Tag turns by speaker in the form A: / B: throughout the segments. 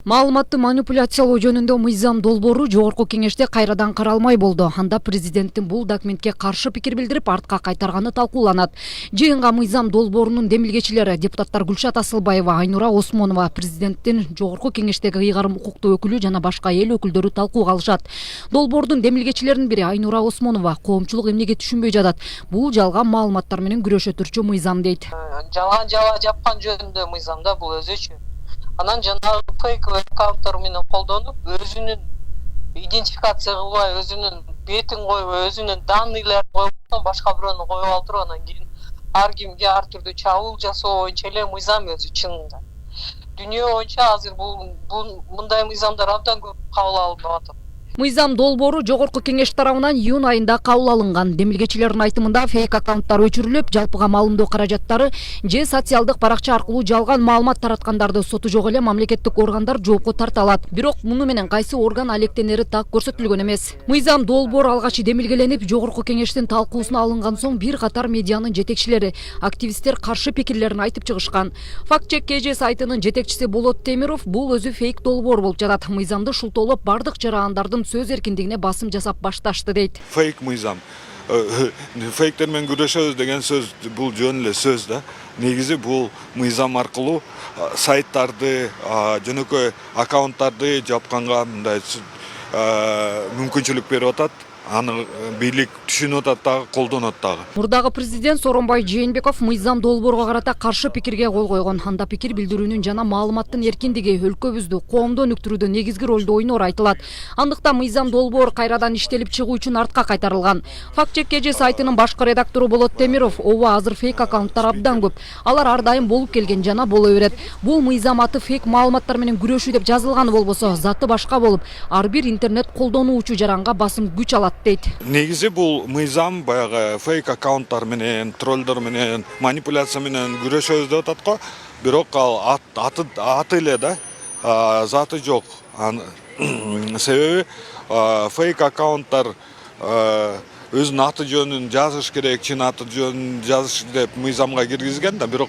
A: Маалыматты манипуляциялоо жөнүндө Мыйзам долбоору жогорку кеңеште кайрадан каралмай болду. Анда президенттин бул документке каршы пикир билдирип, артка кайтарганы талкууланат. Жыйынга Мыйзам долбоорунун демилгечилери депутаттар Гүлшат Асылбаева, Айнура Осмонова, президенттин жогорку кеңештеги ыйгарым укуктуу өкүлү жана башка эл өкүлдөрү талкууга алышат. Долбоордун демилгечилеринин бири Айнура Осмонова коомчулук эмнеге түшүнбөй жатат. Бул жалган маалыматтар менен күрөшө турчу Мыйзам дейт.
B: Жалган жапкан жөнүндө Мыйзамда бул өзүчө. Анан жанагы фейковый аккаунттар менен колдонуп, өзүнүн идентификация кылбай, өзүнүн бетин койбой, өзүнүн данныйларын койбой, башка бирөөнү коюп алдырып, анан кийин ар кимге ар түрдүү чабуул жасоо боюнча эле Мыйзам өзү чынында. Дүйнө боюнча азыр мындай мыйзамдар абдан көп кабыл алынып атат.
A: Мыйзам долбоору жогорку кеңеш тарабынан июнь айында кабыл алынган. Демилгечилердин айтымында фейк аккаунттар өчүрүлүп, жалпыга маалымдоо каражаттары же социалдык баракча аркылуу жалган маалымат тараткандарды соту жок эле мамлекеттик органдар жоопко тарта алат. Бирок муну менен кайсы орган алектенери так көрсөтүлгөн эмес. Мыйзам долбоор алгач демилгеленип, жогорку кеңештин талкуусуна алынган соң бир катар медианын жетекчилери, активисттер каршы пикирлерин айтып чыгышкан. Факт чек КЖ сайтынын жетекчиси Болот Темиров бул өзү фейк долбоор болуп жатат. Мыйзамды шултоолоп, бардык жарандардын сөз эркиндигине басым жасап башташты дейт.
C: Фейк мыйзам. Фейктер менен күрөшөбүз деген сөз бул жөн эле сөз да. Негизи бул мыйзам аркылуу сайттарды, жөнөкөй аккаунттарды жапканга мындай мүмкүнчүлүк берип атат. Аны бийлик түшүнүп атат дагы, колдонот дагы.
A: Мурдагы президент Сооронбай Жээнбеков Мыйзам долбоорго карата каршы пикирге кол койгон. Анда пикир билдирүүнүн жана маалыматтын эркиндиги өлкөбүздү, коомду өнүктүрүүдө негизги ролду ойноор айтылат. Андыктан Мыйзам долбоор кайрадан иштелип чыгуу үчүн артка кайтарылган. Факт чек КЖ сайтынын башкы редактору Болот Темиров, ооба азыр фейк аккаунттар абдан көп. Алар ар дайым болуп келген жана боло берет. Бул Мыйзам аты фейк маалыматтар менен күрөшүү деп жазылганы болбосо, заты башка болуп, ар бир интернет колдонуучу жаранга басым күч алат дейт.
C: Негизи бул мыйзам баягы фейк аккаунттар менен, троллдор менен, манипуляция менен күрөшөбүз деп атат го. Бирок ал аты эле да, заты жок. Себеби фейк аккаунттар өзүнүн аты жөнүн жазыш керек, чын аты жөнүн жазыш деп мыйзамга киргизген да, бирок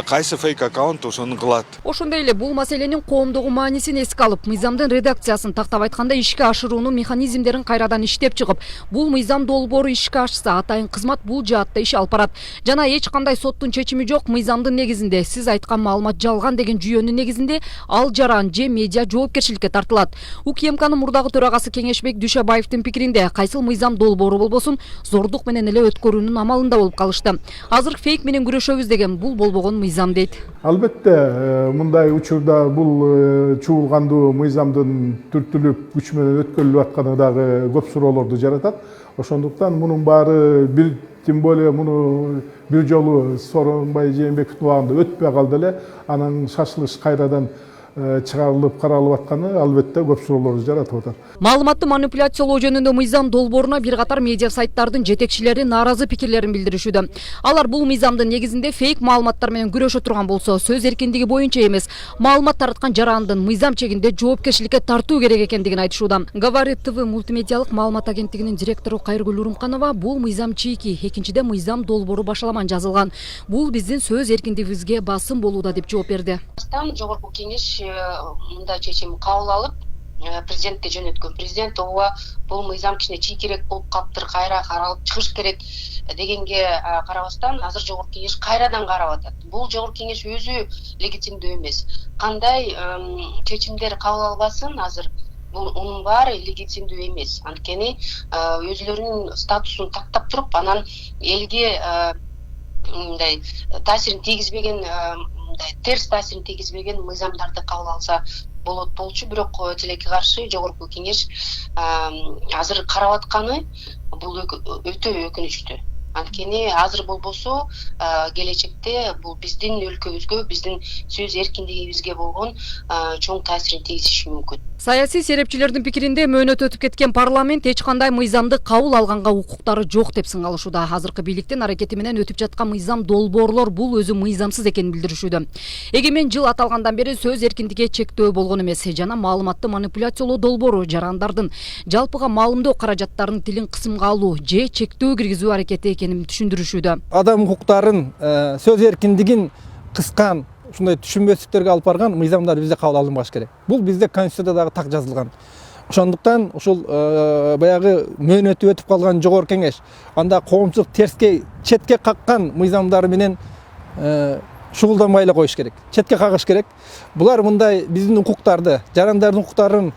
C: кайсы фейк аккаунт ошону кылат.
A: Ошондой эле бул маселенин коомдогу маанисин эске алып, мыйзамдын редакциясын тактап айтканда ишке ашыруунун механизмдерин кайрадан иштеп чыгып, бул мыйзам долбоору ишке ашса, атайын кызмат бул жаатта иш алып барат. Жана эч кандай соттун чечими жок, мыйзамдын негизинде сиз айткан маалымат жалган деген жүйөнүн негизинде ал жаран же медиа жоопкерчиликке тартылат. УКМКнын мурдагы төрагасы Кеңешбек Дүйшөбаевдин пикиринде, кайсыл мыйзам долбоору болбосун, зордук менен эле өткөрүүнүн амалында болуп калышты. Азыр фейк менен күрөшөбүз деген бул болбогон мыйзам дейт.
D: Албетте, мындай учурда бул чуулгандуу мыйзамдын түртүлүп күч менен өткөрүлүп атканы дагы көп суроолорду жаратат. Ошондуктан мунун баары тем более муну бир жолу Сооронбай Жээнбековдун убагында өтпөй калды эле, анан шашылыш кайрадан чыгарылып каралып атканы албетте көп суроолорду жаратып атат.
A: Маалыматты манипуляциялоо жөнүндө Мыйзам долбооруна бир катар медиа сайттардын жетекчилери нааразы пикирлерин билдиришүүдө. Алар бул мыйзамдын негизинде фейк маалыматтар менен күрөшө турган болсо, сөз эркиндиги боюнча эмес, маалымат тараткан жарандын мыйзам чегинде жоопкерчиликке тартуу керек экендигин айтышууда. Говорит ТВ мультимедиалык маалымат агенттигинин директору Кайра бул мыйзам чийки, экинчиде мыйзам долбоору башаламан жазылган. Бул биздин сөз эркиндигибизге басым болууда деп жооп берди.
E: Жогорку кеңеш мындай чечим кабыл алып, президентке жөнөткөн. Президент ооба бул мыйзам кичине чийкирээк болуп калыптыр, кайра каралып чыгыш керек дегенге карабастан, азыр жогорку кеңеш кайрадан карап атат. Бул жогорку кеңеш өзү легитимдүү эмес. Кандай чечимдер кабыл албасын, азыр унун баары легитимдүү эмес. Анткени өзүлөрүнүн статусун тактап туруп, анан элге мындай таасирин тийгизбеген, терс таасирин тийгизбеген мыйзамдарды кабыл алса болот болчу. Бирок тилекке каршы жогорку кеңеш азыр карап атканы бул өтө өкүнүчтүү. Анткени азыр болбосо келечекте бул биздин өлкөбүзгө, биздин сөз эркиндигибизге болгон чоң таасирин тийгизиши мүмкүн.
A: Саясий серепчилердин пикиринде мөөнөт өтүп кеткен парламент эч кандай мыйзамды кабыл алганга укуктары жок деп сыңалышууда. Азыркы бийликтин аракети менен өтүп жаткан мыйзам долбоорлор бул өзү мыйзамсыз экенин билдиришүүдө. Эгемен жыл аталгандан бери сөз эркиндиги чектөө болгон эмес, жана маалыматты манипуляциялоо долбоору жарандардын жалпыга маалымдоо каражаттарынын тилин кысымга алуу же чектөө киргизүү аракети экенин түшүндүрүшүүдө.
F: Адам укуктарын, сөз эркиндигин кыскан ушундай түшүнбөстүктөргө алып барган мыйзамдар бизде кабыл алынбаш керек. Бул бизде Конституцияда дагы так жазылган. Ошондуктан ушул баягы мөөнөтү өтүп калган жогорку кеңеш анда коомчулук терске четке каккан мыйзамдар менен шугулданбай эле коюш керек. Четке кагыш керек. Булар мындай биздин укуктарды, жарандардын укуктарын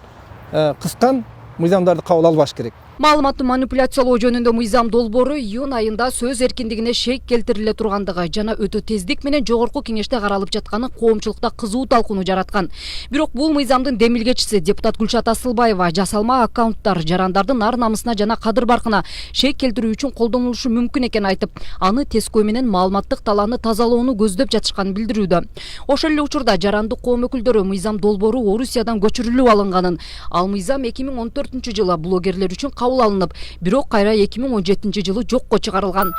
F: кыскан мыйзамдарды кабыл албаш керек.
A: Маалыматты манипуляциялоо жөнүндө мыйзам долбоору июнь айында сөз эркиндигине шек келтириле тургандыгы жана өтө тездик менен жогорку кеңеште каралып жатканы коомчулукта кызуу талкууну жараткан. Бирок бул мыйзамдын демилгечиси депутат Гүлшат Асылбаева жасалма аккаунттар жарандардын ар намысына жана кадыр баркына шек келтирүү үчүн колдонулушу мүмкүн экенин айтып, аны тескөө менен маалыматтык талааны тазалоону көздөп жатышканын билдирүүдө. Ошол эле учурда жарандык коом өкүлдөрү мыйзам долбоору Орусиядан көчүрүлүп алынганын, ал мыйзам 2014 жылы блогерлер үчүн кабыл алынып, бирок кайра 2017 жылы жокко чыгарылган.